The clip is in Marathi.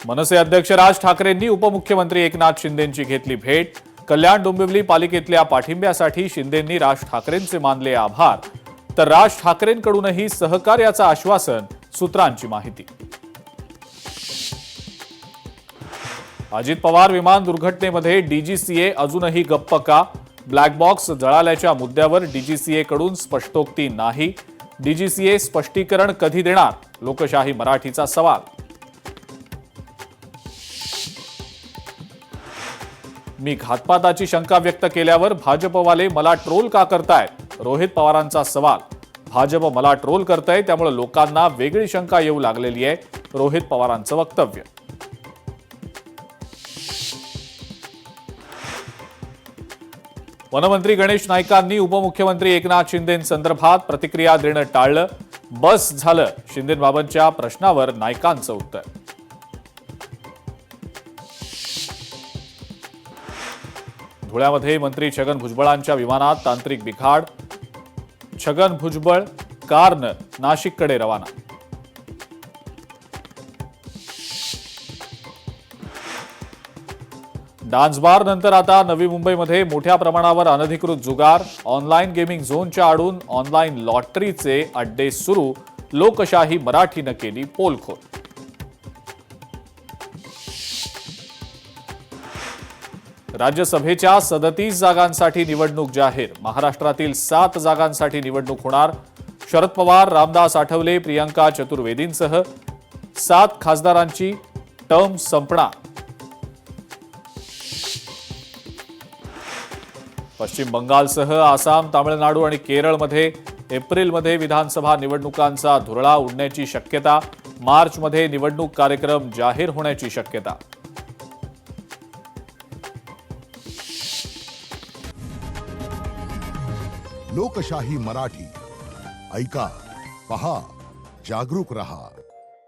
मनसे अध्यक्ष राज ठाकरेंनी उपमुख्यमंत्री एकनाथ शिंदेंची घेतली भेट। कल्याण डोंबिवली पालिकेतल्या पाठिंब्यासाठी शिंदेंनी राज ठाकरेंचे मानले आभार, तर राज ठाकरेंकडूनही सहकार्याचं आश्वासन, सूत्रांची माहिती। अजित पवार विमान दुर्घटनेमध्ये डीजीसीए अजूनही गप्प का? ब्लॅक बॉक्स जळाल्याच्या मुद्द्यावर डीजीसीए कडून स्पष्टोक्ती नाही। डीजीसीए स्पष्टीकरण कधी देणार? लोकशाही मराठीचा सवाल। मी घातपाताची शंका व्यक्त केल्यावर भाजपवाले मला ट्रोल का करतायत? रोहित पवारांचा सवाल। भाजप मला ट्रोल करतंय, त्यामुळे लोकांना वेगळी शंका येऊ लागलेली आहे, रोहित पवारांचं वक्तव्य। वनमंत्री गणेश नाईकांनी उपमुख्यमंत्री एकनाथ शिंदेंसंदर्भात प्रतिक्रिया देणं टाळलं। बस झालं, शिंदेंबाबतच्या प्रश्नावर नाईकांचं उत्तर। धुळ्यामध्ये मंत्री छगन भुजबळांच्या विमानात तांत्रिक बिघाड, छगन भुजबळ कारनं नाशिककडे रवाना। डान्स बार नंतर आता नवी मुंबईमध्ये मोठ्या प्रमाणावर अनधिकृत जुगार, ऑनलाईन गेमिंग झोनच्या आडून ऑनलाईन लॉटरीचे अड्डे सुरू। लोकशाही मराठीनं केली पोलखोल। राज्यसभेच्या 37 जागांसाठी निवडणूक जाहीर। महाराष्ट्रातील 7 जागांसाठी निवडणूक होणार। शरद पवार, रामदास आठवले, प्रियंका चतुर्वेदींसह 7 खासदारांची टर्म संपणार। पश्चिम बंगालसह आसाम, तामिळनाडू आणि केरळमध्ये एप्रिलमध्ये विधानसभा निवडणुकांचा धुरळा उडण्याची शक्यता। मार्चमध्ये निवडणूक कार्यक्रम जाहीर होण्याची शक्यता। लोकशाही मराठी ऐका, पहा, जागरूक रहा।